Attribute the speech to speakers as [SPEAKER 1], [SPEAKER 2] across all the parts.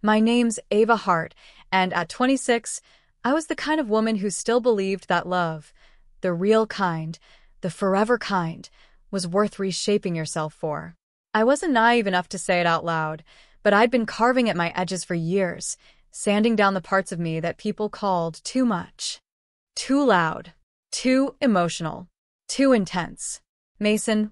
[SPEAKER 1] My name's Ava Hart, and at 26, I was the kind of woman who still believed that love, the real kind, the forever kind, was worth reshaping yourself for. I wasn't naive enough to say it out loud, but I'd been carving at my edges for years, sanding down the parts of me that people called too much, too loud, too emotional, too intense. Mason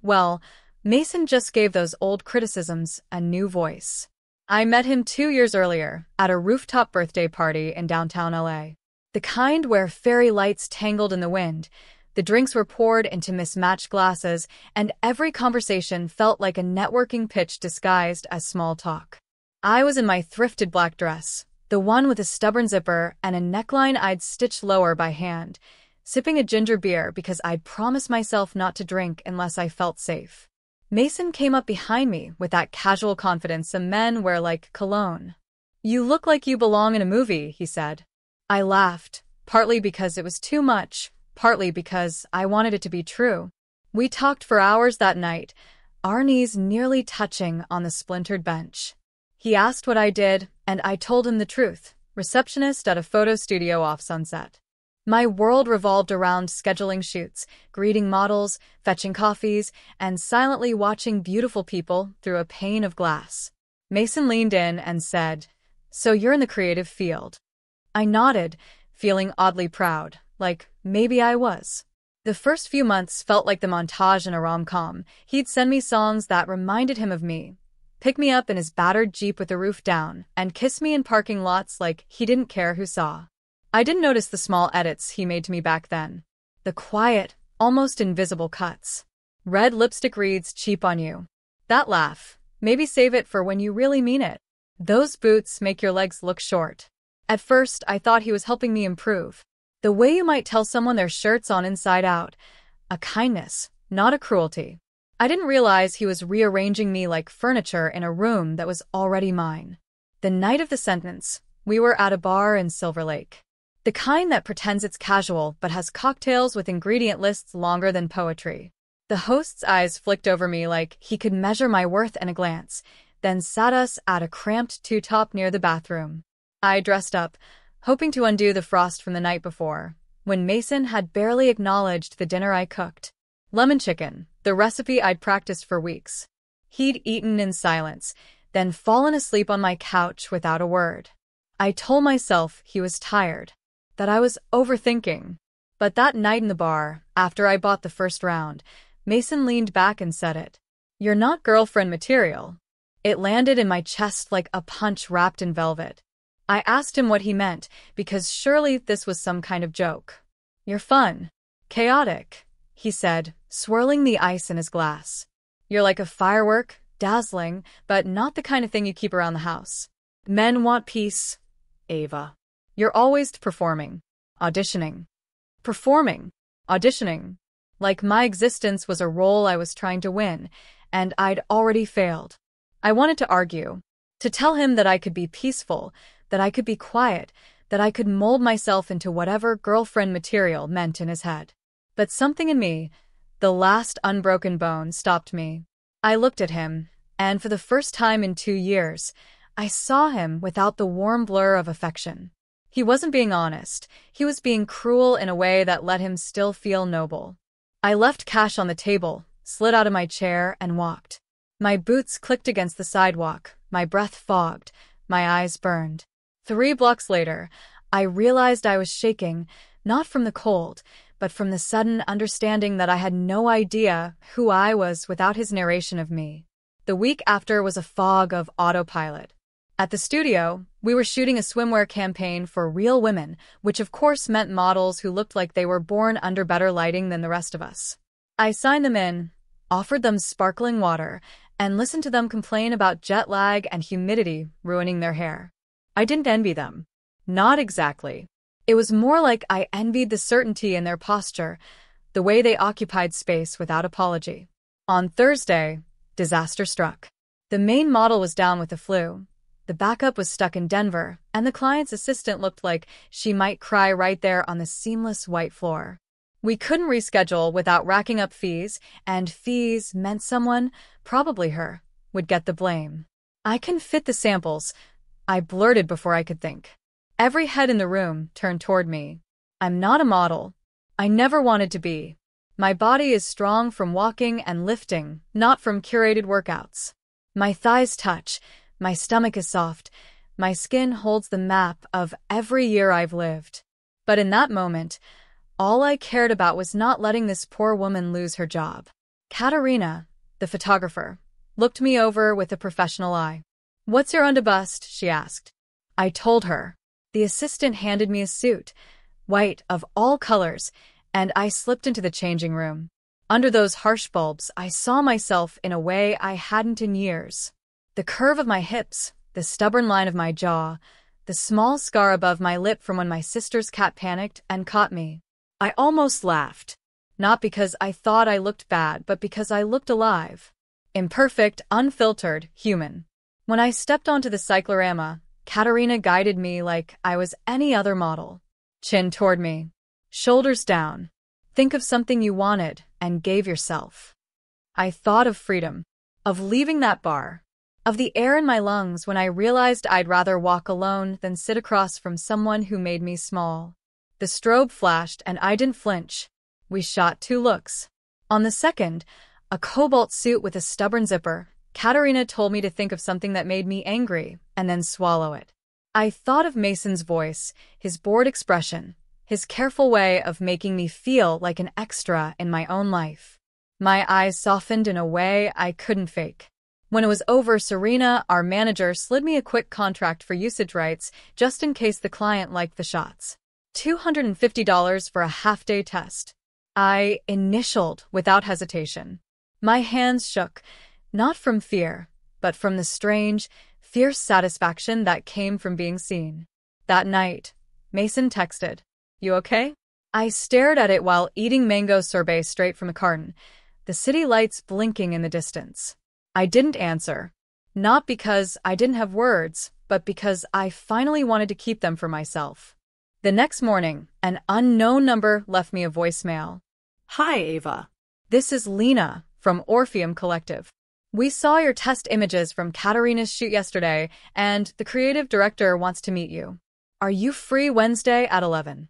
[SPEAKER 1] just gave those old criticisms a new voice. I met him 2 years earlier at a rooftop birthday party in downtown LA. The kind where fairy lights tangled in the wind, the drinks were poured into mismatched glasses, and every conversation felt like a networking pitch disguised as small talk. I was in my thrifted black dress, the one with a stubborn zipper and a neckline I'd stitched lower by hand, sipping a ginger beer because I'd promised myself not to drink unless I felt safe. Mason came up behind me with that casual confidence some men wear like cologne. "You look like you belong in a movie," he said. I laughed, partly because it was too much, partly because I wanted it to be true. We talked for hours that night, our knees nearly touching on the splintered bench. He asked what I did, and I told him the truth: receptionist at a photo studio off Sunset. My world revolved around scheduling shoots, greeting models, fetching coffees, and silently watching beautiful people through a pane of glass. Mason leaned in and said, "So you're in the creative field?" I nodded, feeling oddly proud, like maybe I was. The first few months felt like the montage in a rom-com. He'd send me songs that reminded him of me, pick me up in his battered Jeep with the roof down, and kiss me in parking lots like he didn't care who saw. I didn't notice the small edits he made to me back then. The quiet, almost invisible cuts. Red lipstick reads cheap on you. That laugh. Maybe save it for when you really mean it. Those boots make your legs look short. At first, I thought he was helping me improve. The way you might tell someone their shirt's on inside out. A kindness, not a cruelty. I didn't realize he was rearranging me like furniture in a room that was already mine. The night of the sentence, we were at a bar in Silver Lake. The kind that pretends it's casual but has cocktails with ingredient lists longer than poetry. The host's eyes flicked over me like he could measure my worth in a glance, then sat us at a cramped two-top near the bathroom. I dressed up, hoping to undo the frost from the night before, when Mason had barely acknowledged the dinner I cooked. Lemon chicken, the recipe I'd practiced for weeks. He'd eaten in silence, then fallen asleep on my couch without a word. I told myself he was tired, that I was overthinking. But that night in the bar, after I bought the first round, Mason leaned back and said it. "You're not girlfriend material." It landed in my chest like a punch wrapped in velvet. I asked him what he meant, because surely this was some kind of joke. "You're fun. Chaotic," he said, swirling the ice in his glass. "You're like a firework, dazzling, but not the kind of thing you keep around the house. Men want peace, Ava. You're always performing, auditioning. Performing, auditioning. Like my existence was a role I was trying to win, and I'd already failed. I wanted to argue, to tell him that I could be peaceful, that I could be quiet, that I could mold myself into whatever girlfriend material meant in his head. But something in me, the last unbroken bone, stopped me. I looked at him, and for the first time in 2 years, I saw him without the warm blur of affection. He wasn't being honest. He was being cruel in a way that let him still feel noble. I left cash on the table, slid out of my chair, and walked. My boots clicked against the sidewalk, my breath fogged, my eyes burned. 3 blocks later, I realized I was shaking, not from the cold, but from the sudden understanding that I had no idea who I was without his narration of me. The week after was a fog of autopilot. At the studio, we were shooting a swimwear campaign for Real Women, which of course meant models who looked like they were born under better lighting than the rest of us. I signed them in, offered them sparkling water, and listened to them complain about jet lag and humidity ruining their hair. I didn't envy them. Not exactly. It was more like I envied the certainty in their posture, the way they occupied space without apology. On Thursday, disaster struck. The main model was down with the flu. The backup was stuck in Denver, and the client's assistant looked like she might cry right there on the seamless white floor. We couldn't reschedule without racking up fees, and fees meant someone, probably her, would get the blame. I can fit the samples, I blurted before I could think. Every head in the room turned toward me. I'm not a model. I never wanted to be. My body is strong from walking and lifting, not from curated workouts. My thighs touch, my stomach is soft, my skin holds the map of every year I've lived. But in that moment, all I cared about was not letting this poor woman lose her job. Katerina, the photographer, looked me over with a professional eye. "What's your underbust?" she asked. I told her. The assistant handed me a suit, white of all colors, and I slipped into the changing room. Under those harsh bulbs, I saw myself in a way I hadn't in years. The curve of my hips, the stubborn line of my jaw, the small scar above my lip from when my sister's cat panicked and caught me. I almost laughed. Not because I thought I looked bad, but because I looked alive. Imperfect, unfiltered, human. When I stepped onto the cyclorama, Katerina guided me like I was any other model. Chin toward me. Shoulders down. Think of something you wanted and gave yourself. I thought of freedom. Of leaving that bar. Of the air in my lungs when I realized I'd rather walk alone than sit across from someone who made me small. The strobe flashed and I didn't flinch. We shot 2 looks. On the second, a cobalt suit with a stubborn zipper, Katerina told me to think of something that made me angry and then swallow it. I thought of Mason's voice, his bored expression, his careful way of making me feel like an extra in my own life. My eyes softened in a way I couldn't fake. When it was over, Serena, our manager, slid me a quick contract for usage rights just in case the client liked the shots. $250 for a half-day test. I initialed without hesitation. My hands shook, not from fear, but from the strange, fierce satisfaction that came from being seen. That night, Mason texted, "You okay?" I stared at it while eating mango sorbet straight from a carton, the city lights blinking in the distance. I didn't answer. Not because I didn't have words, but because I finally wanted to keep them for myself. The next morning, an unknown number left me a voicemail.
[SPEAKER 2] Hi, Ava.
[SPEAKER 1] This is Lena from Orpheum Collective. We saw your test images from Katerina's shoot yesterday, and the creative director wants to meet you. Are you free Wednesday at 11?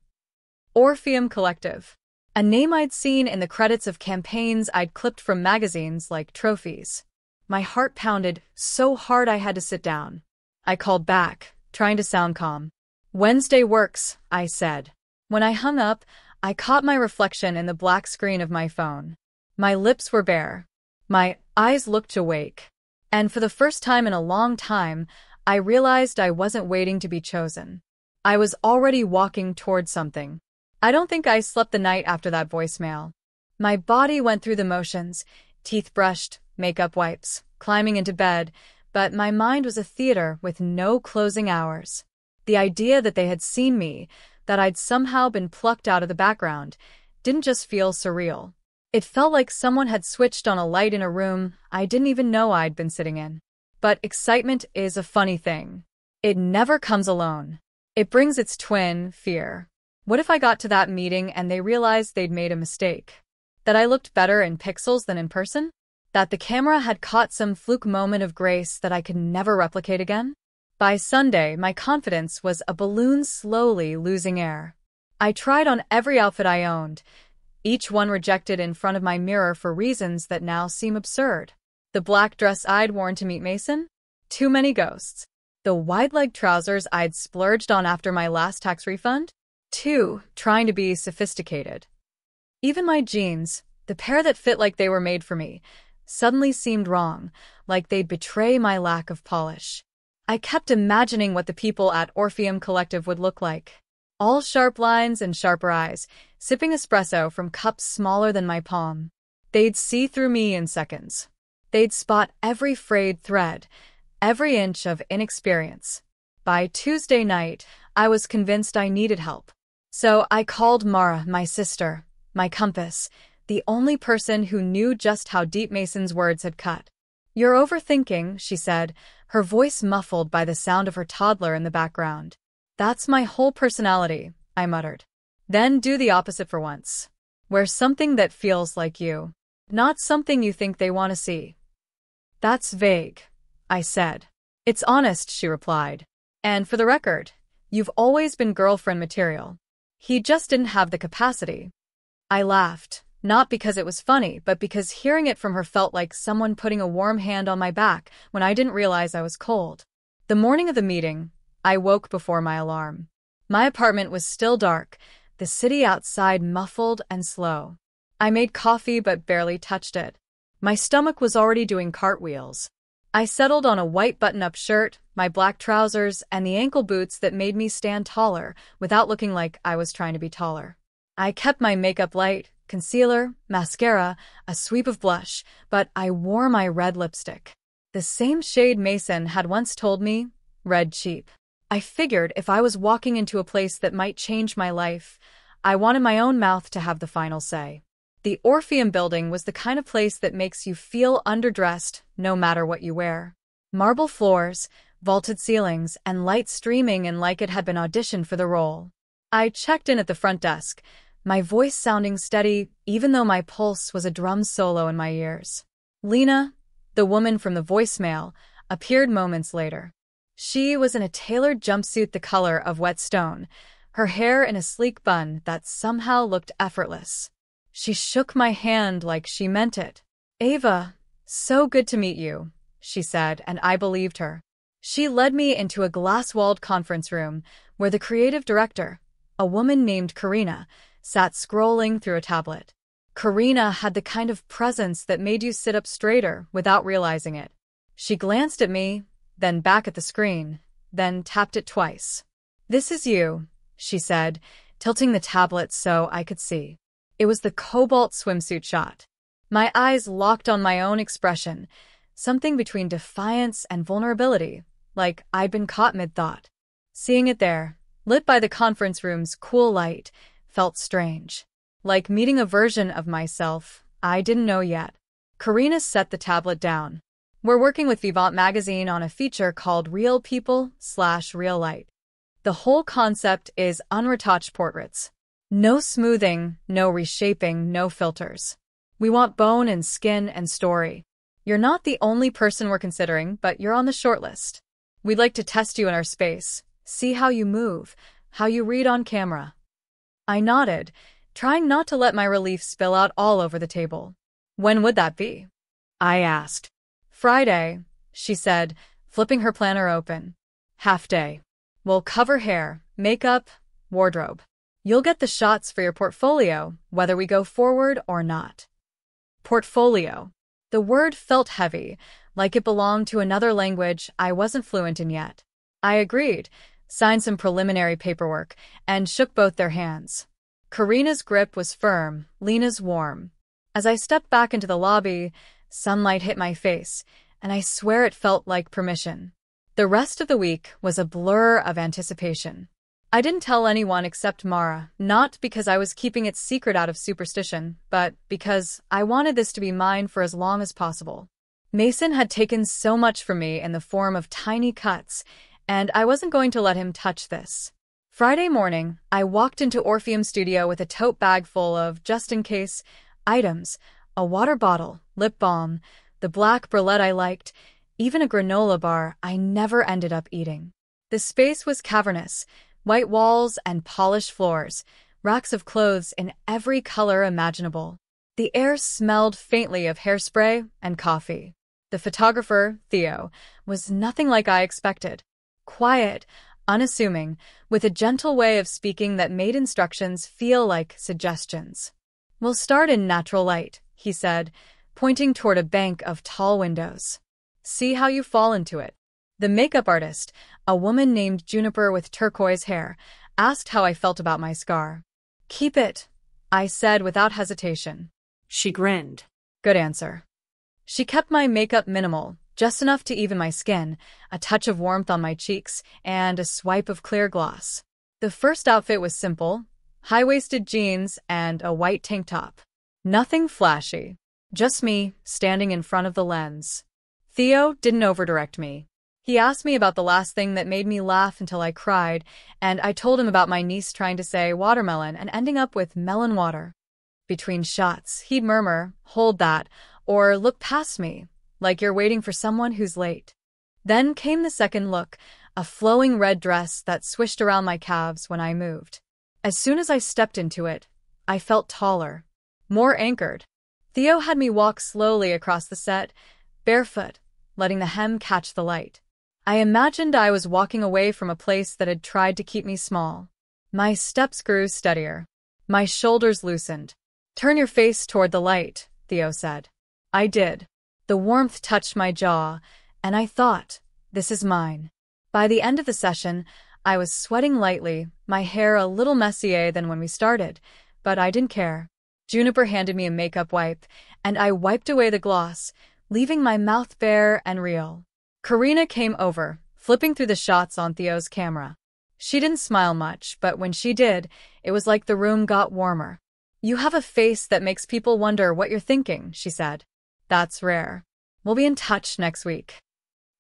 [SPEAKER 1] Orpheum Collective. A name I'd seen in the credits of campaigns I'd clipped from magazines like Trophies. My heart pounded so hard I had to sit down. I called back, trying to sound calm. "Wednesday works," I said. When I hung up, I caught my reflection in the black screen of my phone. My lips were bare. My eyes looked awake. And for the first time in a long time, I realized I wasn't waiting to be chosen. I was already walking toward something. I don't think I slept the night after that voicemail. My body went through the motions, teeth brushed, makeup wipes, climbing into bed, but my mind was a theater with no closing hours. The idea that they had seen me, that I'd somehow been plucked out of the background, didn't just feel surreal. It felt like someone had switched on a light in a room I didn't even know I'd been sitting in. But excitement is a funny thing. It never comes alone. It brings its twin, fear. What if I got to that meeting and they realized they'd made a mistake? That I looked better in pixels than in person? That the camera had caught some fluke moment of grace that I could never replicate again? By Sunday, my confidence was a balloon slowly losing air. I tried on every outfit I owned, each one rejected in front of my mirror for reasons that now seem absurd. The black dress I'd worn to meet Mason? Too many ghosts. The wide-leg trousers I'd splurged on after my last tax refund? Too, trying to be sophisticated. Even my jeans, the pair that fit like they were made for me, suddenly seemed wrong, like they'd betray my lack of polish. I kept imagining what the people at Orpheum Collective would look like. All sharp lines and sharper eyes, sipping espresso from cups smaller than my palm. They'd see through me in seconds. They'd spot every frayed thread, every inch of inexperience. By Tuesday night, I was convinced I needed help. So I called Mara, my sister, my compass, the only person who knew just how deep Mason's words had cut. "You're overthinking," she said, her voice muffled by the sound of her toddler in the background. "That's my whole personality," I muttered. "Then do the opposite for once. Wear something that feels like you, not something you think they want to see." "That's vague," I said. "It's honest," she replied. And for the record, you've always been girlfriend material. He just didn't have the capacity. I laughed, not because it was funny, but because hearing it from her felt like someone putting a warm hand on my back when I didn't realize I was cold. The morning of the meeting, I woke before my alarm. My apartment was still dark, the city outside muffled and slow. I made coffee but barely touched it. My stomach was already doing cartwheels. I settled on a white button-up shirt, my black trousers, and the ankle boots that made me stand taller without looking like I was trying to be taller. I kept my makeup light, concealer, mascara, a sweep of blush, but I wore my red lipstick. The same shade Mason had once told me, red cheap. I figured if I was walking into a place that might change my life, I wanted my own mouth to have the final say. The Orpheum building was the kind of place that makes you feel underdressed no matter what you wear. Marble floors, vaulted ceilings, and light streaming in like it had been auditioned for the role. I checked in at the front desk, my voice sounding steady even though my pulse was a drum solo in my ears. Lena, the woman from the voicemail, appeared moments later. She was in a tailored jumpsuit the color of wet stone, her hair in a sleek bun that somehow looked effortless. She shook my hand like she meant it. "Ava, so good to meet you," she said, and I believed her. She led me into a glass-walled conference room where the creative director, a woman named Karina, sat scrolling through a tablet. Karina had the kind of presence that made you sit up straighter without realizing it. She glanced at me, then back at the screen, then tapped it twice. "This is you," she said, tilting the tablet so I could see. It was the cobalt swimsuit shot. My eyes locked on my own expression, something between defiance and vulnerability, like I'd been caught mid-thought. Seeing it there, lit by the conference room's cool light, felt strange. Like meeting a version of myself I didn't know yet. Karina set the tablet down. "We're working with Vivant magazine on a feature called Real People/Real Light. The whole concept is unretouched portraits. No smoothing, no reshaping, no filters. We want bone and skin and story. You're not the only person we're considering, but you're on the shortlist. We'd like to test you in our space, see how you move, how you read on camera." I nodded, trying not to let my relief spill out all over the table. "When would that be?" I asked. "Friday," she said, flipping her planner open. "Half day. We'll cover hair, makeup, wardrobe. You'll get the shots for your portfolio, whether we go forward or not." Portfolio. The word felt heavy, like it belonged to another language I wasn't fluent in yet. I agreed, signed some preliminary paperwork, and shook both their hands. Karina's grip was firm, Lena's warm. As I stepped back into the lobby, sunlight hit my face, and I swear it felt like permission. The rest of the week was a blur of anticipation. I didn't tell anyone except Mara, not because I was keeping it secret out of superstition, but because I wanted this to be mine for as long as possible. Mason had taken so much from me in the form of tiny cuts, and I wasn't going to let him touch this. Friday morning, I walked into Orpheum Studio with a tote bag full of just-in-case items, a water bottle, lip balm, the black bralette I liked, even a granola bar I never ended up eating. The space was cavernous, white walls and polished floors, racks of clothes in every color imaginable. The air smelled faintly of hairspray and coffee. The photographer, Theo, was nothing like I expected. Quiet, unassuming, with a gentle way of speaking that made instructions feel like suggestions. "We'll start in natural light," he said, pointing toward a bank of tall windows. "See how you fall into it." The makeup artist, a woman named Juniper with turquoise hair, asked how I felt about my scar. "Keep it," I said without hesitation.
[SPEAKER 2] She grinned.
[SPEAKER 1] Good answer. She kept my makeup minimal, just enough to even my skin, a touch of warmth on my cheeks, and a swipe of clear gloss. The first outfit was simple, high-waisted jeans and a white tank top. Nothing flashy. Just me, standing in front of the lens. Theo didn't overdirect me. He asked me about the last thing that made me laugh until I cried, and I told him about my niece trying to say watermelon and ending up with melon water. Between shots, he'd murmur, "Hold that," or look past me, like you're waiting for someone who's late. Then came the second look, a flowing red dress that swished around my calves when I moved. As soon as I stepped into it, I felt taller, more anchored. Theo had me walk slowly across the set, barefoot, letting the hem catch the light. I imagined I was walking away from a place that had tried to keep me small. My steps grew steadier. My shoulders loosened. "Turn your face toward the light," Theo said. I did. The warmth touched my jaw, and I thought, this is mine. By the end of the session, I was sweating lightly, my hair a little messier than when we started, but I didn't care. Juniper handed me a makeup wipe, and I wiped away the gloss, leaving my mouth bare and real. Karina came over, flipping through the shots on Theo's camera. She didn't smile much, but when she did, it was like the room got warmer. "You have a face that makes people wonder what you're thinking," she said. "That's rare. We'll be in touch next week."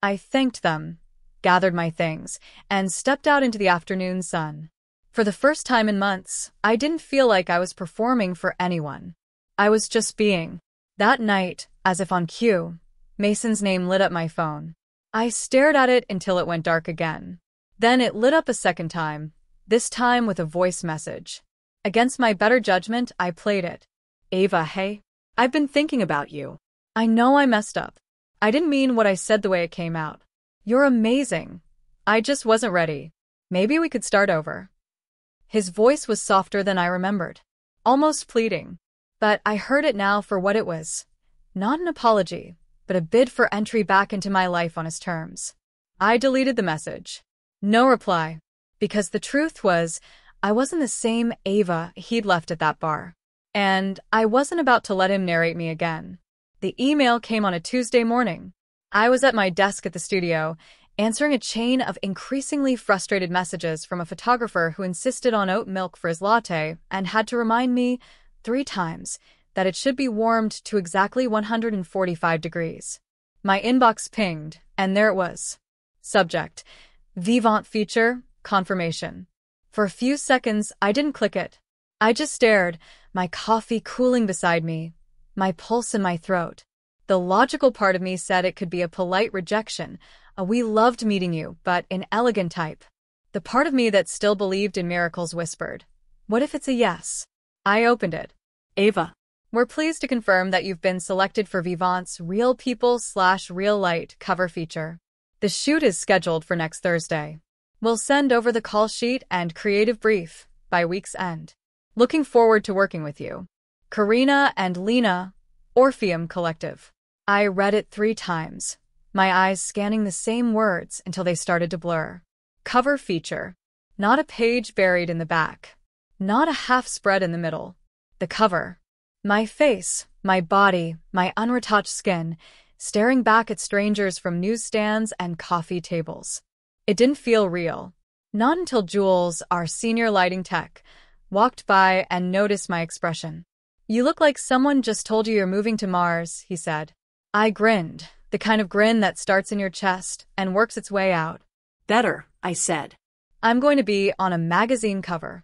[SPEAKER 1] I thanked them, gathered my things, and stepped out into the afternoon sun. For the first time in months, I didn't feel like I was performing for anyone. I was just being. That night, as if on cue, Mason's name lit up my phone. I stared at it until it went dark again. Then it lit up a second time, this time with a voice message. Against my better judgment, I played it. "Ava, hey. I've been thinking about you. I know I messed up. I didn't mean what I said the way it came out. You're amazing. I just wasn't ready. Maybe we could start over." His voice was softer than I remembered, almost pleading. But I heard it now for what it was. Not an apology, but a bid for entry back into my life on his terms. I deleted the message. No reply. Because the truth was, I wasn't the same Ava he'd left at that bar. And I wasn't about to let him narrate me again. The email came on a Tuesday morning. I was at my desk at the studio, answering a chain of increasingly frustrated messages from a photographer who insisted on oat milk for his latte and had to remind me 3 times that it should be warmed to exactly 145 degrees. My inbox pinged, and there it was. Subject: Vivant feature, confirmation. For a few seconds, I didn't click it. I just stared, my coffee cooling beside me, my pulse in my throat. The logical part of me said it could be a polite rejection, a "we loved meeting you, but inelegant" type. The part of me that still believed in miracles whispered, what if it's a yes? I opened it. "Ava, we're pleased to confirm that you've been selected for Vivant's Real People/Real Light cover feature. The shoot is scheduled for next Thursday. We'll send over the call sheet and creative brief by week's end. Looking forward to working with you. Karina and Lena, Orpheum Collective." I read it 3 times, my eyes scanning the same words until they started to blur. Cover feature. Not a page buried in the back. Not a half spread in the middle. The cover. My face, my body, my unretouched skin, staring back at strangers from newsstands and coffee tables. It didn't feel real. Not until Jules, our senior lighting tech, walked by and noticed my expression. "You look like someone just told you you're moving to Mars," he said. I grinned, the kind of grin that starts in your chest and works its way out. "Better," I said. "I'm going to be on a magazine cover."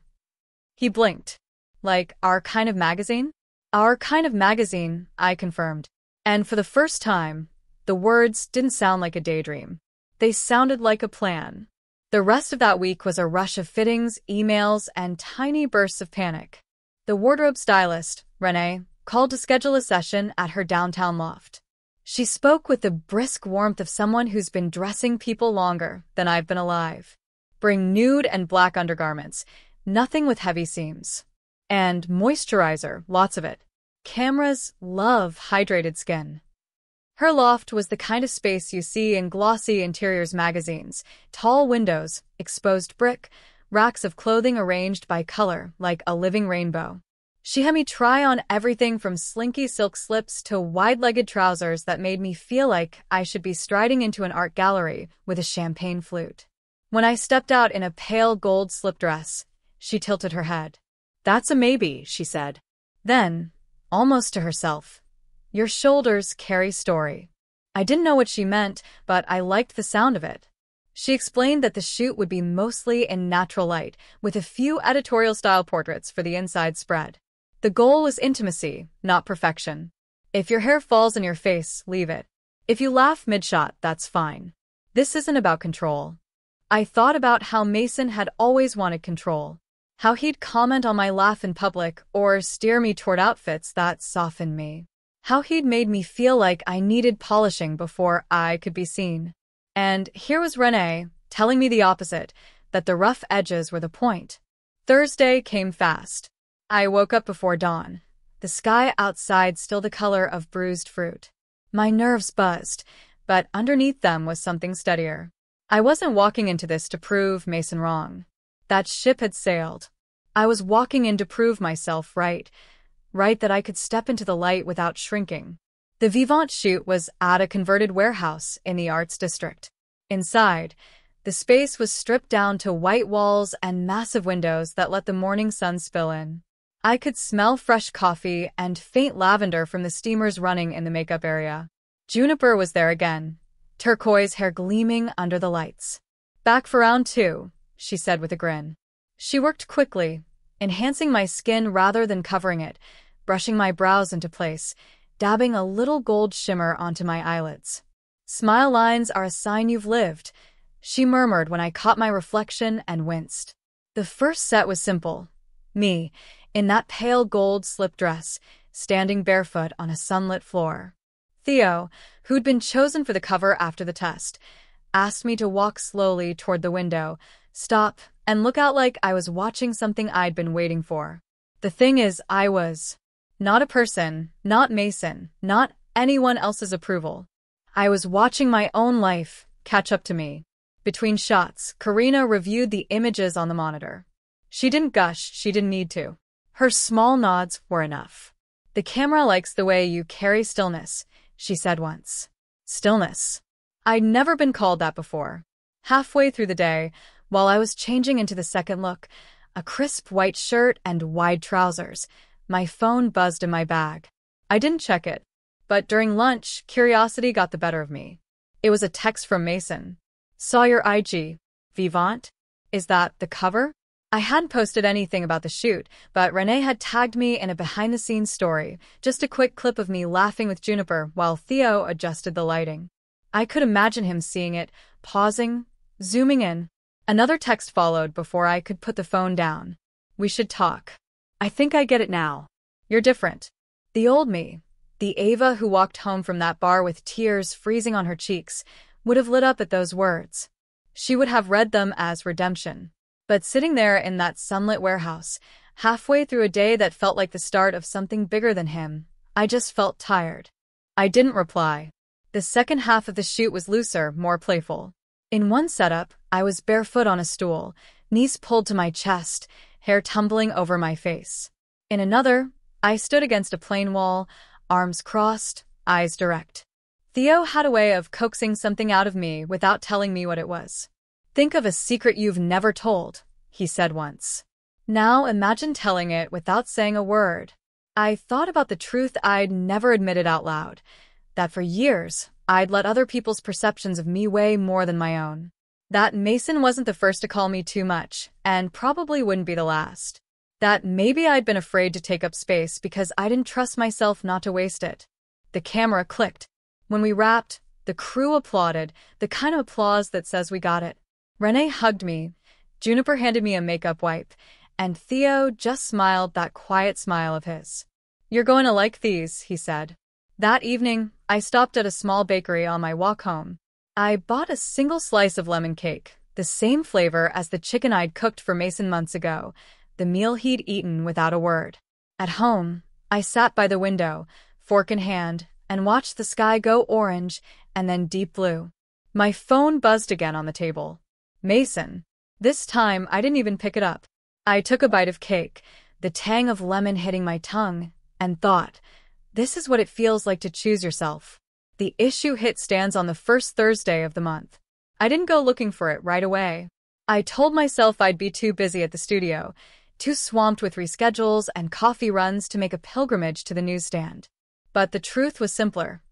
[SPEAKER 1] He blinked. "Like Our Kind of Magazine?" "Our Kind of Magazine," I confirmed. And for the first time, the words didn't sound like a daydream. They sounded like a plan. The rest of that week was a rush of fittings, emails, and tiny bursts of panic. The wardrobe stylist, Renee, called to schedule a session at her downtown loft. She spoke with the brisk warmth of someone who's been dressing people longer than I've been alive. Bring nude and black undergarments, nothing with heavy seams. And moisturizer, lots of it. Cameras love hydrated skin. Her loft was the kind of space you see in glossy interiors magazines, tall windows, exposed brick, racks of clothing arranged by color like a living rainbow. She had me try on everything from slinky silk slips to wide-legged trousers that made me feel like I should be striding into an art gallery with a champagne flute. When I stepped out in a pale gold slip dress, she tilted her head. "That's a maybe," she said. Then, almost to herself, "Your shoulders carry story." I didn't know what she meant, but I liked the sound of it. She explained that the shoot would be mostly in natural light, with a few editorial-style portraits for the inside spread. The goal was intimacy, not perfection. If your hair falls in your face, leave it. If you laugh mid-shot, that's fine. This isn't about control. I thought about how Mason had always wanted control, how he'd comment on my laugh in public or steer me toward outfits that softened me, how he'd made me feel like I needed polishing before I could be seen. And here was Renee, telling me the opposite, that the rough edges were the point. Thursday came fast. I woke up before dawn, the sky outside still the color of bruised fruit. My nerves buzzed, but underneath them was something steadier. I wasn't walking into this to prove Mason wrong. That ship had sailed. I was walking in to prove myself right that I could step into the light without shrinking. The Vivant shoot was at a converted warehouse in the Arts District. Inside, the space was stripped down to white walls and massive windows that let the morning sun spill in. I could smell fresh coffee and faint lavender from the steamers running in the makeup area. Juniper was there again, turquoise hair gleaming under the lights. "Back for round 2, she said with a grin. She worked quickly, enhancing my skin rather than covering it, brushing my brows into place, dabbing a little gold shimmer onto my eyelids. "Smile lines are a sign you've lived," she murmured when I caught my reflection and winced. The first set was simple. Me, in that pale gold slip dress, standing barefoot on a sunlit floor. Theo, who'd been chosen for the cover after the test, asked me to walk slowly toward the window, stop, and look out like I was watching something I'd been waiting for. The thing is, I was not a person, not Mason, not anyone else's approval. I was watching my own life catch up to me. Between shots, Karina reviewed the images on the monitor. She didn't gush, she didn't need to. Her small nods were enough. "The camera likes the way you carry stillness," she said once. Stillness. I'd never been called that before. Halfway through the day, while I was changing into the second look, a crisp white shirt and wide trousers, my phone buzzed in my bag. I didn't check it, but during lunch, curiosity got the better of me. It was a text from Mason. "Saw your IG. Vivant? Is that the cover?" I hadn't posted anything about the shoot, but Renee had tagged me in a behind-the-scenes story, just a quick clip of me laughing with Juniper while Theo adjusted the lighting. I could imagine him seeing it, pausing, zooming in. Another text followed before I could put the phone down. "We should talk. I think I get it now. You're different." The old me, the Ava who walked home from that bar with tears freezing on her cheeks, would have lit up at those words. She would have read them as redemption. But sitting there in that sunlit warehouse, halfway through a day that felt like the start of something bigger than him, I just felt tired. I didn't reply. The second half of the shoot was looser, more playful. In one setup, I was barefoot on a stool, knees pulled to my chest, hair tumbling over my face. In another, I stood against a plain wall, arms crossed, eyes direct. Theo had a way of coaxing something out of me without telling me what it was. "Think of a secret you've never told," he said once. Now imagine telling it without saying a word. I thought about the truth I'd never admitted out loud, that for years I'd let other people's perceptions of me weigh more than my own. That Mason wasn't the first to call me too much, and probably wouldn't be the last. That maybe I'd been afraid to take up space because I didn't trust myself not to waste it. The camera clicked. When we wrapped, the crew applauded, the kind of applause that says we got it. Renee hugged me, Juniper handed me a makeup wipe, and Theo just smiled that quiet smile of his. "You're going to like these," he said. That evening, I stopped at a small bakery on my walk home. I bought a single slice of lemon cake, the same flavor as the chicken I'd cooked for Mason months ago, the meal he'd eaten without a word. At home, I sat by the window, fork in hand, and watched the sky go orange and then deep blue. My phone buzzed again on the table. Mason. This time, I didn't even pick it up. I took a bite of cake, the tang of lemon hitting my tongue, and thought, this is what it feels like to choose yourself. The issue hit stands on the first Thursday of the month. I didn't go looking for it right away. I told myself I'd be too busy at the studio, too swamped with reschedules and coffee runs to make a pilgrimage to the newsstand. But the truth was simpler.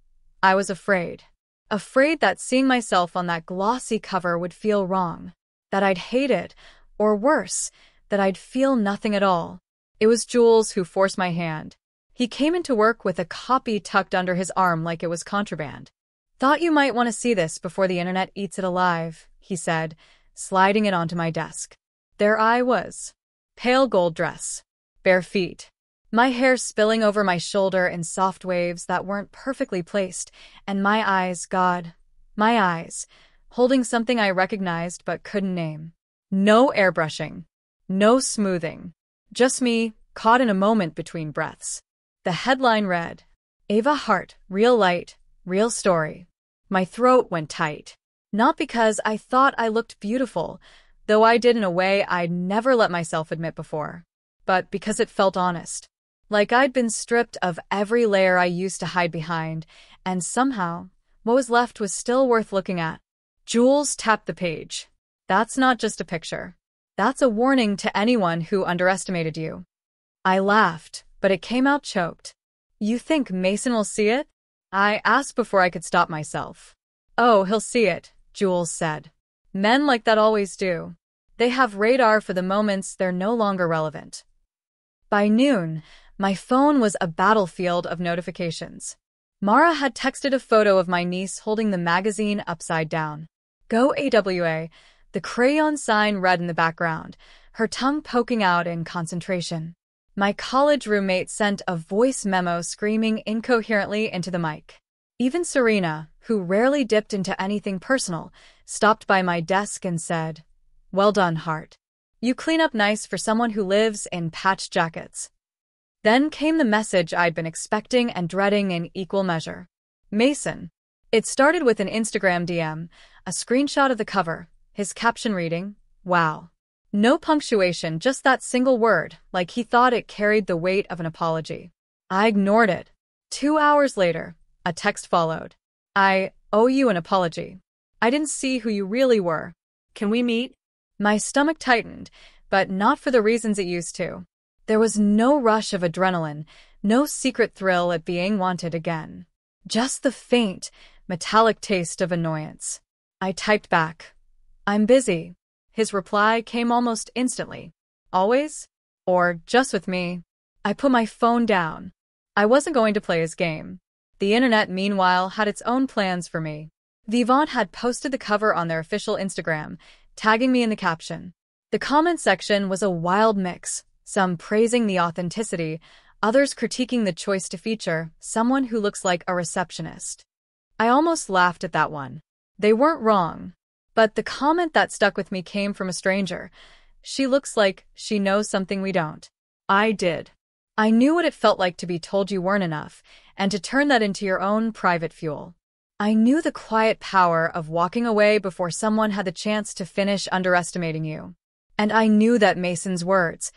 [SPEAKER 1] I was afraid. Afraid that seeing myself on that glossy cover would feel wrong, that I'd hate it, or worse, that I'd feel nothing at all. It was Jules who forced my hand. He came into work with a copy tucked under his arm like it was contraband. "Thought you might want to see this before the internet eats it alive," he said, sliding it onto my desk. There I was. Pale gold dress. Bare feet. My hair spilling over my shoulder in soft waves that weren't perfectly placed, and my eyes, God, my eyes, holding something I recognized but couldn't name. No airbrushing. No smoothing. Just me, caught in a moment between breaths. The headline read, Ava Hart, real light, real story. My throat went tight. Not because I thought I looked beautiful, though I did in a way I'd never let myself admit before, but because it felt honest. Like I'd been stripped of every layer I used to hide behind, and somehow, what was left was still worth looking at. Jules tapped the page. That's not just a picture. That's a warning to anyone who underestimated you. I laughed, but it came out choked. You think Mason will see it? I asked before I could stop myself. Oh, he'll see it, Jules said. Men like that always do. They have radar for the moments they're no longer relevant. By noon, my phone was a battlefield of notifications. Mara had texted a photo of my niece holding the magazine upside down. Go AWA, the crayon sign read in the background, her tongue poking out in concentration. My college roommate sent a voice memo screaming incoherently into the mic. Even Serena, who rarely dipped into anything personal, stopped by my desk and said, Well done, Hart. You clean up nice for someone who lives in patch jackets. Then came the message I'd been expecting and dreading in equal measure. Mason. It started with an Instagram DM, a screenshot of the cover, his caption reading, Wow. No punctuation, just that single word, like he thought it carried the weight of an apology. I ignored it. 2 hours later, a text followed. I owe you an apology. I didn't see who you really were. Can we meet? My stomach tightened, but not for the reasons it used to. There was no rush of adrenaline, no secret thrill at being wanted again. Just the faint, metallic taste of annoyance. I typed back, I'm busy. His reply came almost instantly. Always? Or just with me? I put my phone down. I wasn't going to play his game. The internet, meanwhile, had its own plans for me. Vivant had posted the cover on their official Instagram, tagging me in the caption. The comment section was a wild mix, some praising the authenticity, others critiquing the choice to feature someone who looks like a receptionist. I almost laughed at that one. They weren't wrong. But the comment that stuck with me came from a stranger. She looks like she knows something we don't. I did. I knew what it felt like to be told you weren't enough, and to turn that into your own private fuel. I knew the quiet power of walking away before someone had the chance to finish underestimating you. And I knew that Mason's words,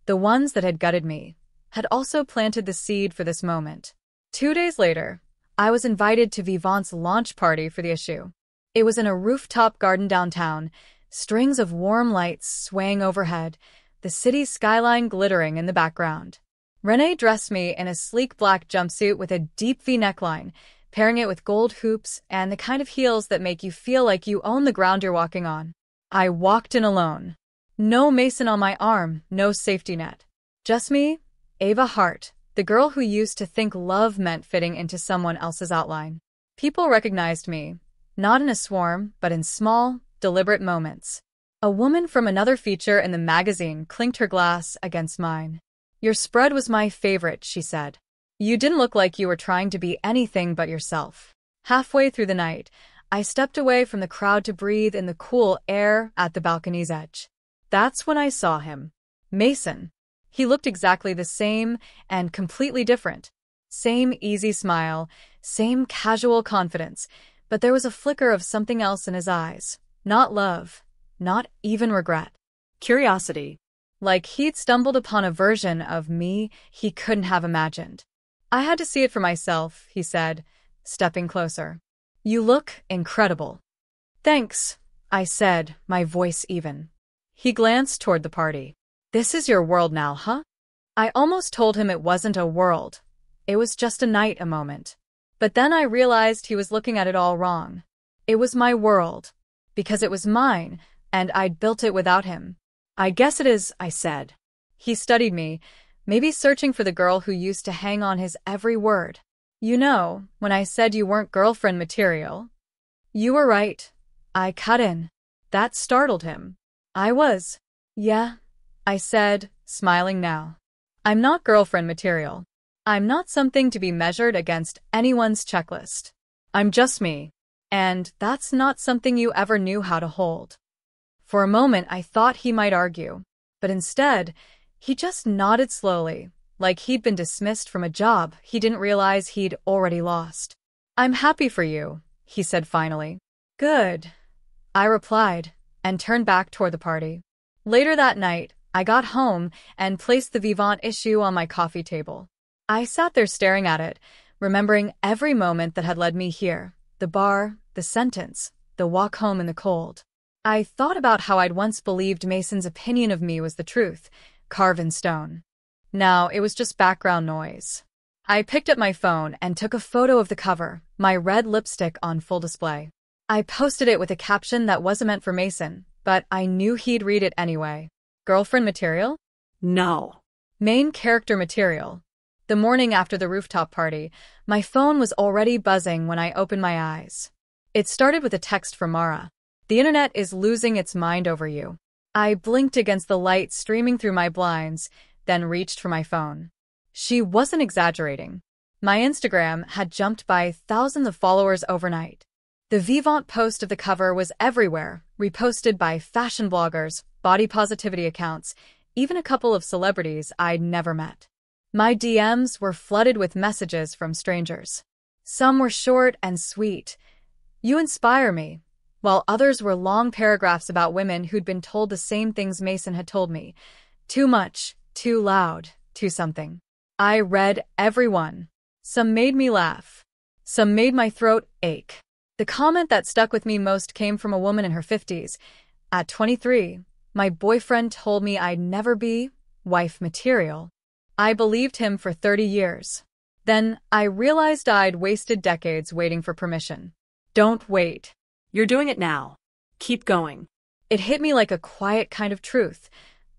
[SPEAKER 1] the ones that had gutted me, had also planted the seed for this moment. 2 days later, I was invited to Vivant's launch party for the issue. It was in a rooftop garden downtown, strings of warm lights swaying overhead, the city's skyline glittering in the background. Renee dressed me in a sleek black jumpsuit with a deep V neckline, pairing it with gold hoops and the kind of heels that make you feel like you own the ground you're walking on. I walked in alone. No Mason on my arm, no safety net. Just me, Ava Hart, the girl who used to think love meant fitting into someone else's outline. People recognized me. Not in a swarm, but in small, deliberate moments. A woman from another feature in the magazine clinked her glass against mine. Your spread was my favorite, she said. You didn't look like you were trying to be anything but yourself. Halfway through the night, I stepped away from the crowd to breathe in the cool air at the balcony's edge. That's when I saw him. Mason. He looked exactly the same and completely different. Same easy smile, same casual confidence. But there was a flicker of something else in his eyes. Not love. Not even regret. Curiosity. Like he'd stumbled upon a version of me he couldn't have imagined. I had to see it for myself, he said, stepping closer. You look incredible. Thanks, I said, my voice even. He glanced toward the party. This is your world now, huh? I almost told him it wasn't a world. It was just a night, a moment. But then I realized he was looking at it all wrong. It was my world. Because it was mine, and I'd built it without him. I guess it is, I said. He studied me, maybe searching for the girl who used to hang on his every word. You know, when I said you weren't girlfriend material. You were right. I cut in. That startled him. Yeah, I said, smiling now. I'm not girlfriend material. I'm not something to be measured against anyone's checklist. I'm just me. And that's not something you ever knew how to hold. For a moment, I thought he might argue, but instead, he just nodded slowly, like he'd been dismissed from a job he didn't realize he'd already lost. I'm happy for you, he said finally. Good, I replied, and turned back toward the party. Later that night, I got home and placed the Vivant issue on my coffee table. I sat there staring at it, remembering every moment that had led me here, the bar, the sentence, the walk home in the cold. I thought about how I'd once believed Mason's opinion of me was the truth, carved in stone. Now it was just background noise. I picked up my phone and took a photo of the cover, my red lipstick on full display. I posted it with a caption that wasn't meant for Mason, but I knew he'd read it anyway. Girlfriend material?
[SPEAKER 2] No.
[SPEAKER 1] Main character material. The morning after the rooftop party, my phone was already buzzing when I opened my eyes. It started with a text from Mara. The internet is losing its mind over you. I blinked against the light streaming through my blinds, then reached for my phone. She wasn't exaggerating. My Instagram had jumped by thousands of followers overnight. The Vivant post of the cover was everywhere, reposted by fashion bloggers, body positivity accounts, even a couple of celebrities I'd never met. My DMs were flooded with messages from strangers. Some were short and sweet. You inspire me, while others were long paragraphs about women who'd been told the same things Mason had told me. Too much, too loud, too something. I read every one. Some made me laugh. Some made my throat ache. The comment that stuck with me most came from a woman in her 50s. At 23, my boyfriend told me I'd never be wife material. I believed him for 30 years. Then I realized I'd wasted decades waiting for permission. Don't wait.
[SPEAKER 2] You're doing it now. Keep going.
[SPEAKER 1] It hit me like a quiet kind of truth.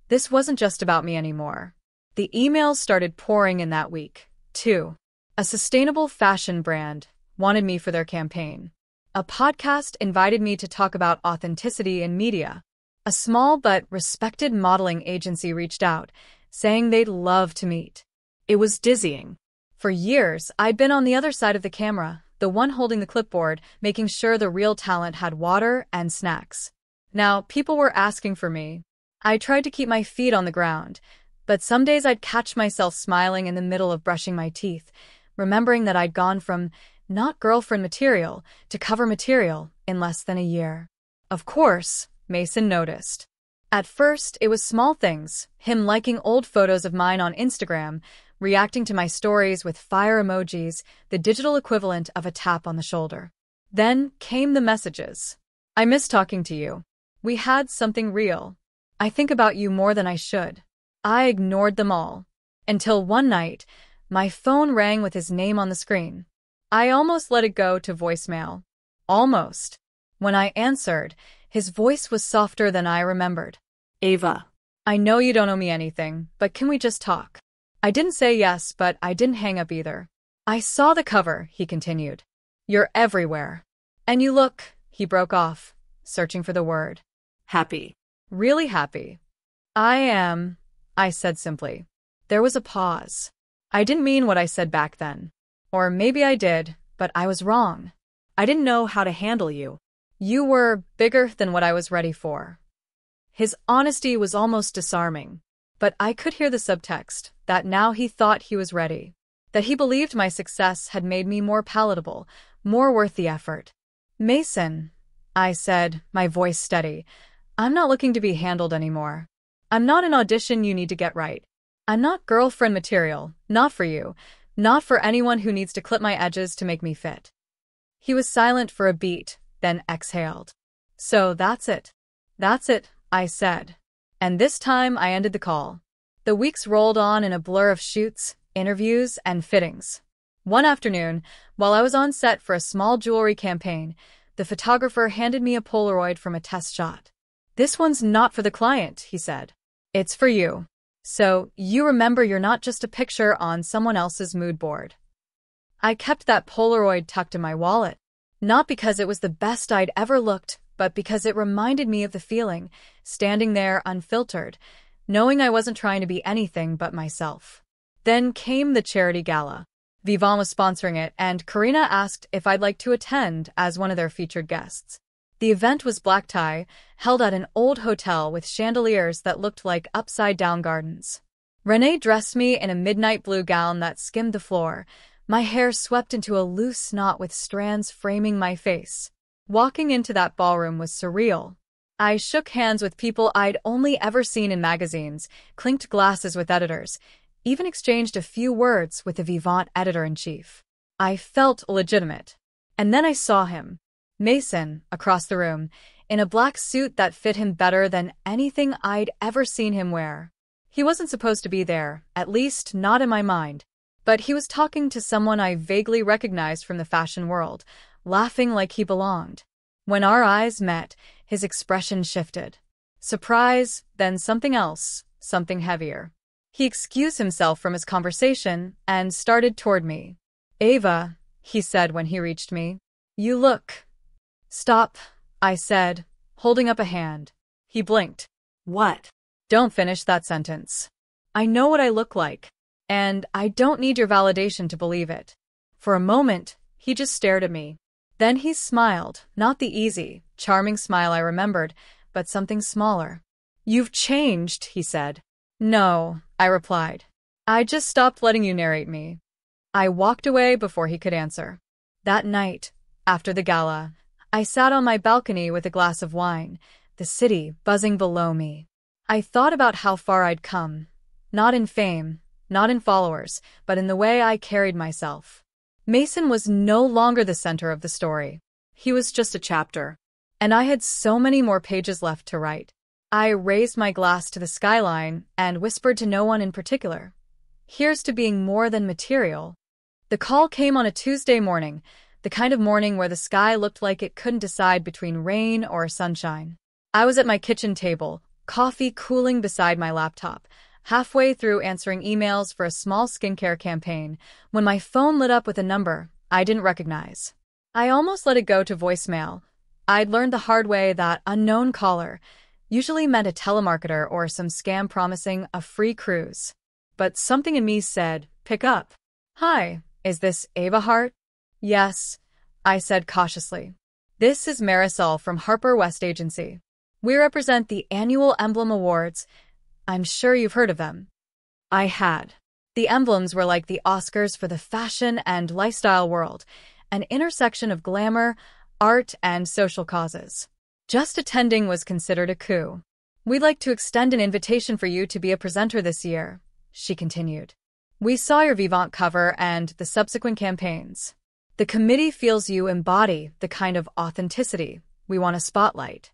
[SPEAKER 1] This wasn't just about me anymore. The emails started pouring in that week, too. A sustainable fashion brand wanted me for their campaign. A podcast invited me to talk about authenticity in media. A small but respected modeling agency reached out, saying they'd love to meet. It was dizzying. For years, I'd been on the other side of the camera, the one holding the clipboard, making sure the real talent had water and snacks. Now, people were asking for me. I tried to keep my feet on the ground, but some days I'd catch myself smiling in the middle of brushing my teeth, remembering that I'd gone from not girlfriend material to cover material in less than a year. Of course, Mason noticed. At first, it was small things, him liking old photos of mine on Instagram, reacting to my stories with fire emojis, the digital equivalent of a tap on the shoulder. Then came the messages. I miss talking to you. We had something real. I think about you more than I should. I ignored them all. Until one night, my phone rang with his name on the screen. I almost let it go to voicemail. Almost. When I answered, his voice was softer than I remembered.
[SPEAKER 2] Ava.
[SPEAKER 1] I know you don't owe me anything, but can we just talk? I didn't say yes, but I didn't hang up either. I saw the cover, he continued. You're everywhere. And you look, he broke off, searching for the word.
[SPEAKER 2] Happy.
[SPEAKER 1] Really happy. I am, I said simply. There was a pause. I didn't mean what I said back then. Or maybe I did, but I was wrong. I didn't know how to handle you. You were bigger than what I was ready for. His honesty was almost disarming, but I could hear the subtext, that now he thought he was ready. That he believed my success had made me more palatable, more worth the effort. Mason, I said, my voice steady, I'm not looking to be handled anymore. I'm not an audition you need to get right. I'm not girlfriend material, not for you, not for anyone who needs to clip my edges to make me fit. He was silent for a beat, then exhaled. So that's it. That's it, I said. And this time I ended the call. The weeks rolled on in a blur of shoots, interviews, and fittings. One afternoon, while I was on set for a small jewelry campaign, the photographer handed me a Polaroid from a test shot. This one's not for the client, he said. It's for you. So you remember you're not just a picture on someone else's mood board. I kept that Polaroid tucked in my wallet, not because it was the best I'd ever looked, but because it reminded me of the feeling, standing there unfiltered, knowing I wasn't trying to be anything but myself. Then came the charity gala. Vivant was sponsoring it, and Karina asked if I'd like to attend as one of their featured guests. The event was black tie, held at an old hotel with chandeliers that looked like upside-down gardens. Renee dressed me in a midnight blue gown that skimmed the floor, my hair swept into a loose knot with strands framing my face. Walking into that ballroom was surreal. I shook hands with people I'd only ever seen in magazines, clinked glasses with editors, even exchanged a few words with the Vivant editor-in-chief. I felt legitimate. And then I saw him. Mason, across the room, in a black suit that fit him better than anything I'd ever seen him wear. He wasn't supposed to be there, at least not in my mind. But he was talking to someone I vaguely recognized from the fashion world, laughing like he belonged. When our eyes met, his expression shifted. Surprise, then something else, something heavier. He excused himself from his conversation and started toward me. "Ava," he said when he reached me. "You look—" "Stop," I said, holding up a hand. He blinked.
[SPEAKER 2] What?
[SPEAKER 1] "Don't finish that sentence. I know what I look like. And I don't need your validation to believe it." For a moment, he just stared at me. Then he smiled, not the easy, charming smile I remembered, but something smaller. "You've changed," he said. "No," I replied. "I just stopped letting you narrate me." I walked away before he could answer. That night, after the gala, I sat on my balcony with a glass of wine, the city buzzing below me. I thought about how far I'd come, not in fame, not in followers, but in the way I carried myself. Mason was no longer the center of the story. He was just a chapter. And I had so many more pages left to write. I raised my glass to the skyline and whispered to no one in particular. Here's to being more than material. The call came on a Tuesday morning, the kind of morning where the sky looked like it couldn't decide between rain or sunshine. I was at my kitchen table, coffee cooling beside my laptop, halfway through answering emails for a small skincare campaign, when my phone lit up with a number I didn't recognize. I almost let it go to voicemail. I'd learned the hard way that unknown caller usually meant a telemarketer or some scam promising a free cruise. But something in me said, "Pick up." "Hi, is this Ava Hart?" "Yes," I said cautiously. "This is Marisol from Harper West Agency. We represent the annual Emblem Awards. I'm sure you've heard of them." I had. The emblems were like the Oscars for the fashion and lifestyle world, an intersection of glamour, art, and social causes. Just attending was considered a coup. "We'd like to extend an invitation for you to be a presenter this year," she continued. "We saw your Vivant cover and the subsequent campaigns. The committee feels you embody the kind of authenticity we want to spotlight."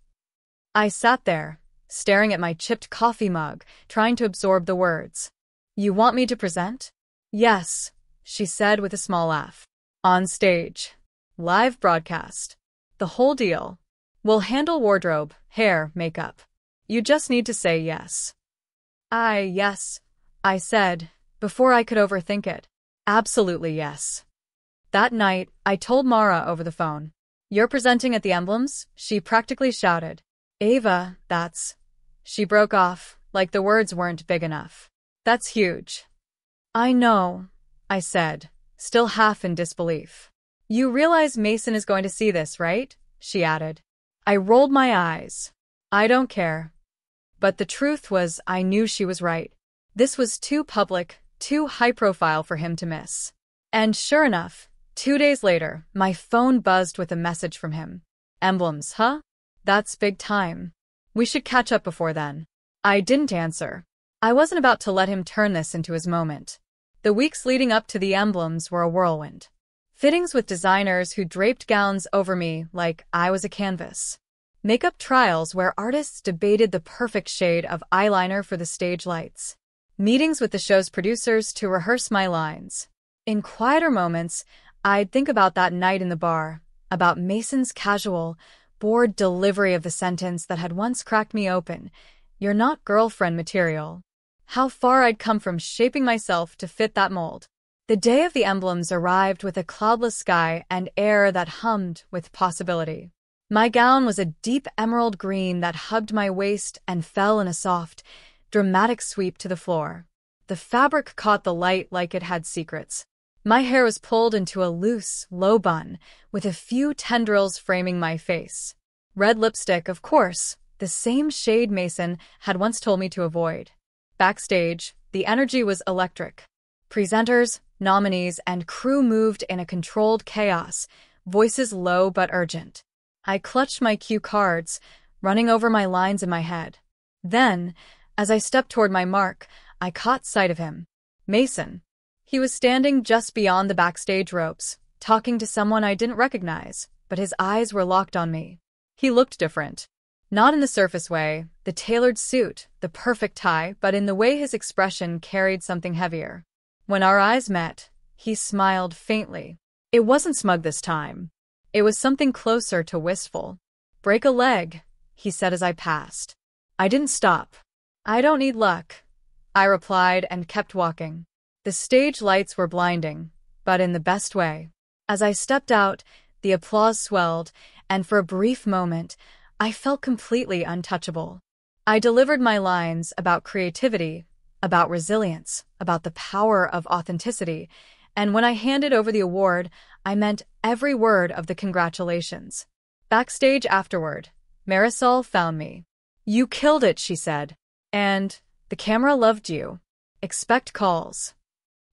[SPEAKER 1] I sat there, staring at my chipped coffee mug, trying to absorb the words. "You want me to present?" "Yes," she said with a small laugh. "On stage. Live broadcast. The whole deal. We'll handle wardrobe, hair, makeup. You just need to say yes." Yes," I said, before I could overthink it. "Absolutely yes." That night, I told Mara over the phone. "You're presenting at the Emblems?" She practically shouted. "Ava, that's—" She broke off, like the words weren't big enough. "That's huge." "I know," I said, still half in disbelief. "You realize Mason is going to see this, right?" she added. I rolled my eyes. "I don't care." But the truth was, I knew she was right. This was too public, too high-profile for him to miss. And sure enough, 2 days later, my phone buzzed with a message from him. "Emblems, huh? That's big time. We should catch up before then." I didn't answer. I wasn't about to let him turn this into his moment. The weeks leading up to the Emblems were a whirlwind. Fittings with designers who draped gowns over me like I was a canvas. Makeup trials where artists debated the perfect shade of eyeliner for the stage lights. Meetings with the show's producers to rehearse my lines. In quieter moments, I'd think about that night in the bar, about Mason's casual, bored delivery of the sentence that had once cracked me open. "You're not girlfriend material." How far I'd come from shaping myself to fit that mold. The day of the Emblems arrived with a cloudless sky and air that hummed with possibility. My gown was a deep emerald green that hugged my waist and fell in a soft, dramatic sweep to the floor. The fabric caught the light like it had secrets. My hair was pulled into a loose, low bun, with a few tendrils framing my face. Red lipstick, of course, the same shade Mason had once told me to avoid. Backstage, the energy was electric. Presenters, nominees, and crew moved in a controlled chaos, voices low but urgent. I clutched my cue cards, running over my lines in my head. Then, as I stepped toward my mark, I caught sight of him. Mason. He was standing just beyond the backstage ropes, talking to someone I didn't recognize, but his eyes were locked on me. He looked different. Not in the surface way, the tailored suit, the perfect tie, but in the way his expression carried something heavier. When our eyes met, he smiled faintly. It wasn't smug this time. It was something closer to wistful. "Break a leg," he said as I passed. I didn't stop. "I don't need luck," I replied and kept walking. The stage lights were blinding, but in the best way. As I stepped out, the applause swelled, and for a brief moment, I felt completely untouchable. I delivered my lines about creativity, about resilience, about the power of authenticity, and when I handed over the award, I meant every word of the congratulations. Backstage afterward, Marisol found me. "You killed it," she said. "And the camera loved you. Expect calls."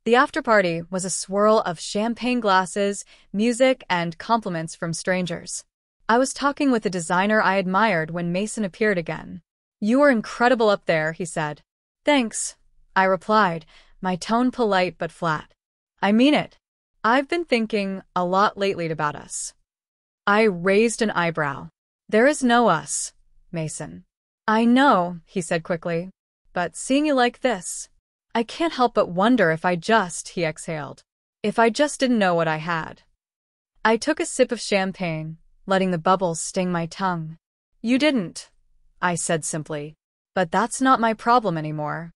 [SPEAKER 1] The after-party was a swirl of champagne glasses, music, and compliments from strangers. I was talking with a designer I admired when Mason appeared again. "You were incredible up there," he said. "Thanks," I replied, my tone polite but flat. "I mean it. I've been thinking a lot lately about us." I raised an eyebrow. "There is no us, Mason." "I know," he said quickly, "but seeing you like this, I can't help but wonder if he exhaled. "If I just didn't know what I had." I took a sip of champagne, letting the bubbles sting my tongue. "You didn't," I said simply. "But that's not my problem anymore."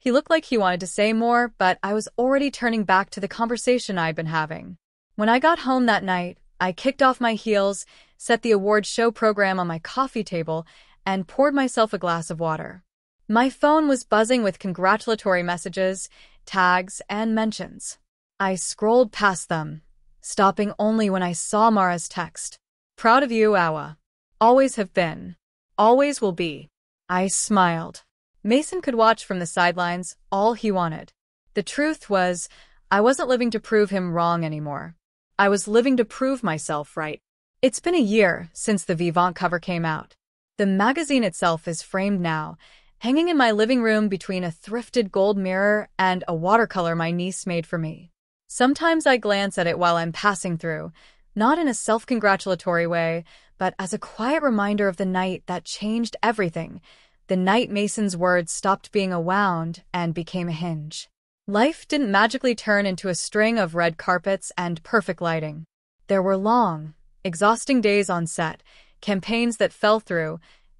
[SPEAKER 1] He looked like he wanted to say more, but I was already turning back to the conversation I'd been having. When I got home that night, I kicked off my heels, set the award show program on my coffee table, and poured myself a glass of water. My phone was buzzing with congratulatory messages, tags, and mentions. I scrolled past them, stopping only when I saw Mara's text. "Proud of you, Awa. Always have been. Always will be." I smiled. Mason could watch from the sidelines all he wanted. The truth was, I wasn't living to prove him wrong anymore. I was living to prove myself right. It's been a year since the Vivant cover came out. The magazine itself is framed now, hanging in my living room between a thrifted gold mirror and a watercolor my niece made for me. Sometimes I glance at it while I'm passing through, not in a self-congratulatory way, but as a quiet reminder of the night that changed everything, the night Mason's words stopped being a wound and became a hinge. Life didn't magically turn into a string of red carpets and perfect lighting. There were long, exhausting days on set, campaigns that fell through,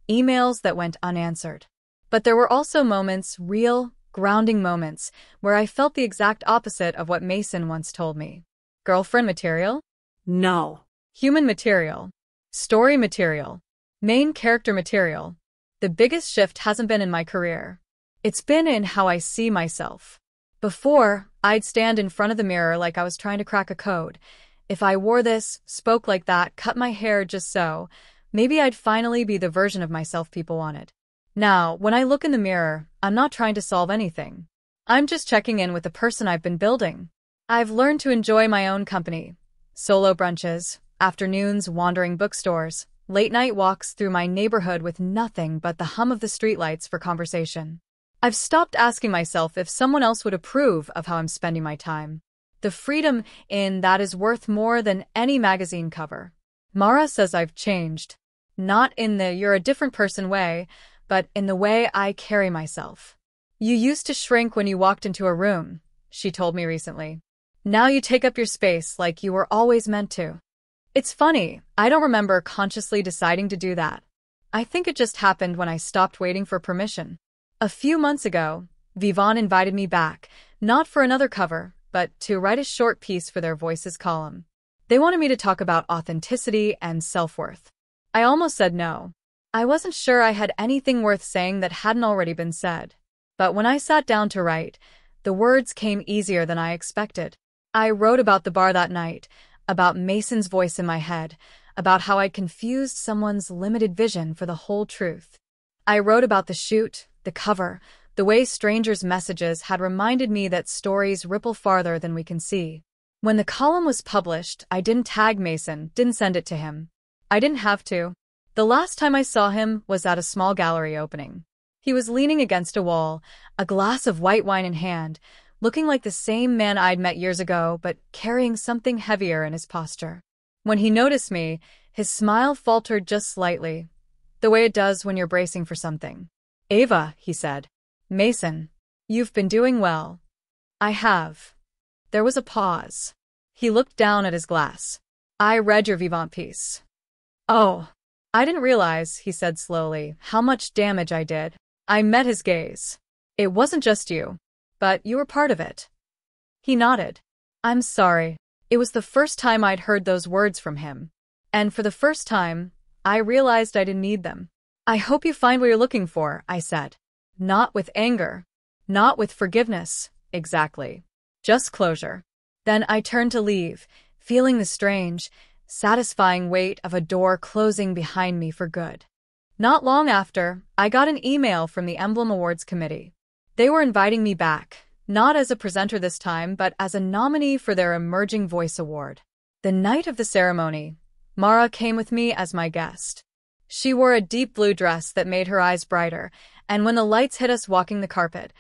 [SPEAKER 1] emails that went unanswered. But there were also moments, real, grounding moments, where I felt the exact opposite of what Mason once told me. Girlfriend material?
[SPEAKER 2] No.
[SPEAKER 1] Human material. Story material. Main character material. The biggest shift hasn't been in my career. It's been in how I see myself. Before, I'd stand in front of the mirror like I was trying to crack a code. If I wore this, spoke like that, cut my hair just so, maybe I'd finally be the version of myself people wanted. Now, when I look in the mirror, I'm not trying to solve anything. I'm just checking in with the person I've been building. I've learned to enjoy my own company. Solo brunches, afternoons wandering bookstores, late-night walks through my neighborhood with nothing but the hum of the streetlights for conversation. I've stopped asking myself if someone else would approve of how I'm spending my time. The freedom in that is worth more than any magazine cover. Mara says I've changed. Not in the "you're a different person" way, but in the way I carry myself. "You used to shrink when you walked into a room," she told me recently. "Now you take up your space like you were always meant to." It's funny, I don't remember consciously deciding to do that. I think it just happened when I stopped waiting for permission. A few months ago, Vivant invited me back, not for another cover, but to write a short piece for their Voices column. They wanted me to talk about authenticity and self-worth. I almost said no. I wasn't sure I had anything worth saying that hadn't already been said. But when I sat down to write, the words came easier than I expected. I wrote about the bar that night, about Mason's voice in my head, about how I'd confused someone's limited vision for the whole truth. I wrote about the shoot, the cover, the way strangers' messages had reminded me that stories ripple farther than we can see. When the column was published, I didn't tag Mason, didn't send it to him. I didn't have to. The last time I saw him was at a small gallery opening. He was leaning against a wall, a glass of white wine in hand, looking like the same man I'd met years ago, but carrying something heavier in his posture. When he noticed me, his smile faltered just slightly, the way it does when you're bracing for something. "Ava," he said. "Mason, you've been doing well." "I have." There was a pause. He looked down at his glass. "I read your Vivant piece." "Oh, I didn't realize," he said slowly, "how much damage I did." I met his gaze. "It wasn't just you, but you were part of it." He nodded. "I'm sorry." It was the first time I'd heard those words from him. And for the first time, I realized I didn't need them. "I hope you find what you're looking for," I said. Not with anger. Not with forgiveness, exactly. Just closure. Then I turned to leave, feeling the strange, satisfying weight of a door closing behind me for good. Not long after, I got an email from the Emblem Awards Committee. They were inviting me back, not as a presenter this time, but as a nominee for their Emerging Voice Award. The night of the ceremony, Mara came with me as my guest. She wore a deep blue dress that made her eyes brighter, and when the lights hit us walking the carpet,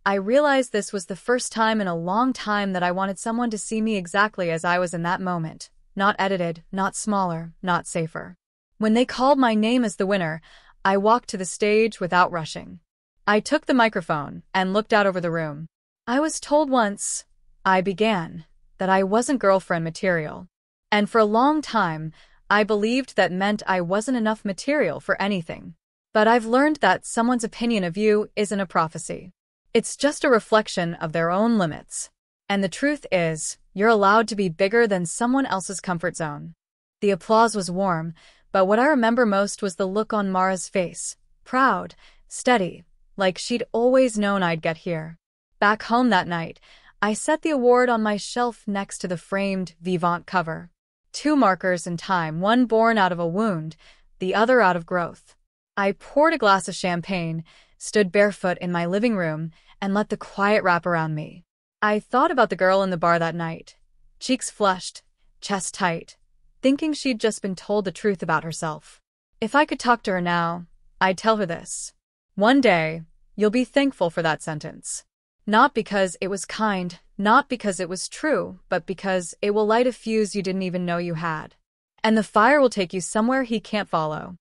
[SPEAKER 1] I realized this was the first time in a long time that I wanted someone to see me exactly as I was in that moment. Not edited, not smaller, not safer. When they called my name as the winner, I walked to the stage without rushing. I took the microphone and looked out over the room. "I was told once," I began, "that I wasn't girlfriend material. And for a long time, I believed that meant I wasn't enough material for anything. But I've learned that someone's opinion of you isn't a prophecy. It's just a reflection of their own limits. And the truth is, you're allowed to be bigger than someone else's comfort zone." The applause was warm, but what I remember most was the look on Mara's face. Proud, steady, like she'd always known I'd get here. Back home that night, I set the award on my shelf next to the framed Vivant cover. 2 markers in time, one born out of a wound, the other out of growth. I poured a glass of champagne, stood barefoot in my living room, and let the quiet wrap around me. I thought about the girl in the bar that night, cheeks flushed, chest tight, thinking she'd just been told the truth about herself. If I could talk to her now, I'd tell her this. One day, you'll be thankful for that sentence. Not because it was kind, not because it was true, but because it will light a fuse you didn't even know you had. And the fire will take you somewhere he can't follow.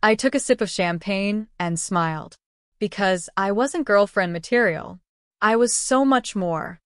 [SPEAKER 1] I took a sip of champagne and smiled. Because I wasn't girlfriend material. I was so much more.